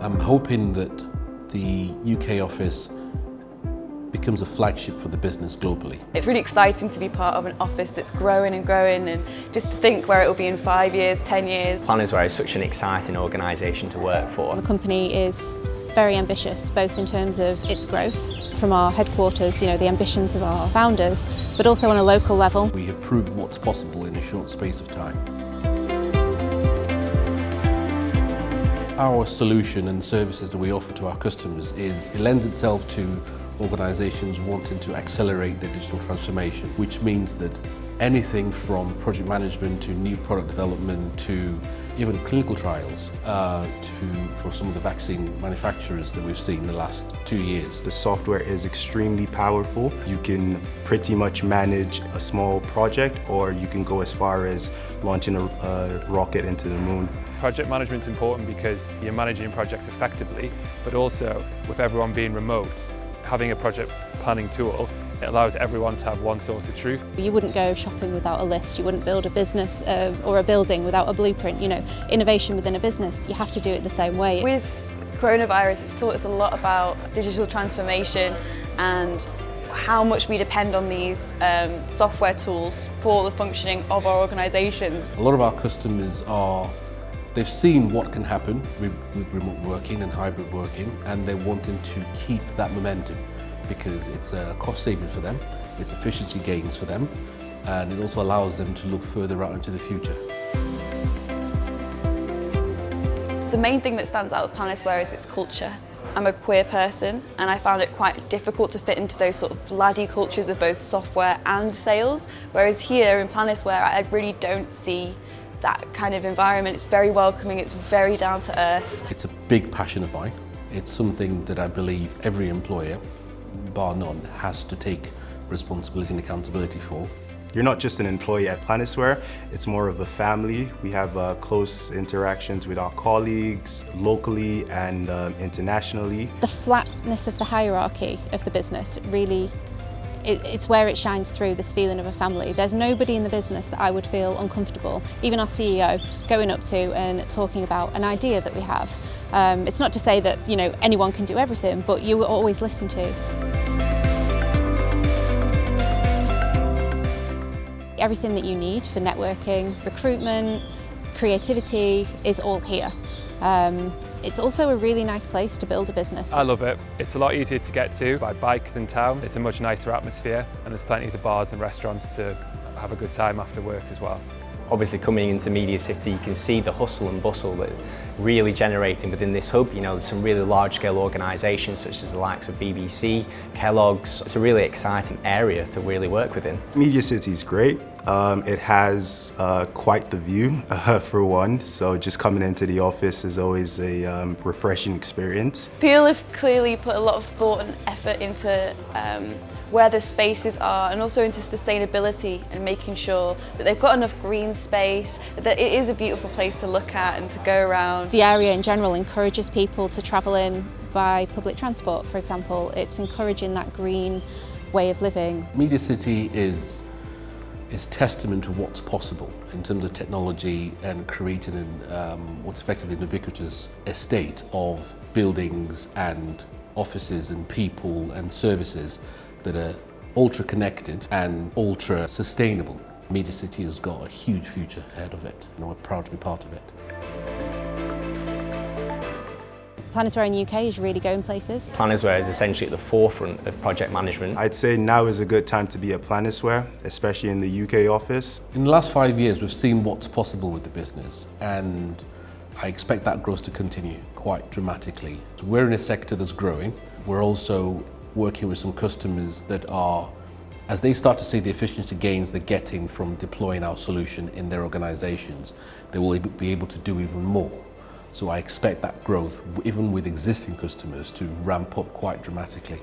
I'm hoping that the UK office becomes a flagship for the business globally. It's really exciting to be part of an office that's growing and growing, and just to think where it will be in 5 years, 10 years. Planisware is such an exciting organisation to work for. The company is very ambitious, both in terms of its growth from our headquarters, the ambitions of our founders, but also on a local level. We have proved what's possible in a short space of time. Our solution and services that we offer to our customers it lends itself to organisations wanting to accelerate their digital transformation, which means that anything from project management to new product development to even clinical trials for some of the vaccine manufacturers that we've seen in the last 2 years. The software is extremely powerful. You can pretty much manage a small project, or you can go as far as launching a rocket into the moon. Project management's important because you're managing projects effectively, but also with everyone being remote, having a project planning tool, it allows everyone to have one source of truth. You wouldn't go shopping without a list, you wouldn't build a business or a building without a blueprint. Innovation within a business, you have to do it the same way. With coronavirus, it's taught us a lot about digital transformation and how much we depend on these software tools for the functioning of our organisations. A lot of our customers they've seen what can happen with remote working and hybrid working, and they're wanting to keep that momentum because it's a cost saving for them, it's efficiency gains for them, and it also allows them to look further out into the future. The main thing that stands out with Planisware is its culture. I'm a queer person, and I found it quite difficult to fit into those sort of laddie cultures of both software and sales, whereas here in Planisware I really don't see that kind of environment. It's very welcoming, it's very down to earth. It's a big passion of mine. It's something that I believe every employer, bar none, has to take responsibility and accountability for. You're not just an employee at Planisware, it's more of a family. We have close interactions with our colleagues locally and internationally. The flatness of the hierarchy of the business really, it's where it shines through, this feeling of a family. There's nobody in the business that I would feel uncomfortable, even our CEO, going up to and talking about an idea that we have. It's not to say that anyone can do everything, but you will always listen to. Everything that you need for networking, recruitment, creativity is all here. It's also a really nice place to build a business. I love it. It's a lot easier to get to by bike than town. It's a much nicer atmosphere, and there's plenty of bars and restaurants to have a good time after work as well. Obviously, coming into Media City, you can see the hustle and bustle that's really generating within this hub. There's some really large-scale organisations such as the likes of BBC, Kellogg's. It's a really exciting area to really work within. Media City is great. It has quite the view, for one, so just coming into the office is always a refreshing experience. Peel have clearly put a lot of thought and effort into where the spaces are, and also into sustainability and making sure that they've got enough green space, that it is a beautiful place to look at and to go around. The area in general encourages people to travel in by public transport, for example. It's encouraging that green way of living. Media City is testament to what's possible in terms of technology and creating what's effectively an ubiquitous estate of buildings and offices and people and services that are ultra connected and ultra sustainable. Media City has got a huge future ahead of it, and we're proud to be part of it. Planisware in the UK is really going places. Planisware is essentially at the forefront of project management. I'd say now is a good time to be at Planisware, especially in the UK office. In the last 5 years, we've seen what's possible with the business, and I expect that growth to continue quite dramatically. So we're in a sector that's growing. We're also working with some customers that are, as they start to see the efficiency gains they're getting from deploying our solution in their organizations, they will be able to do even more. So I expect that growth, even with existing customers, to ramp up quite dramatically.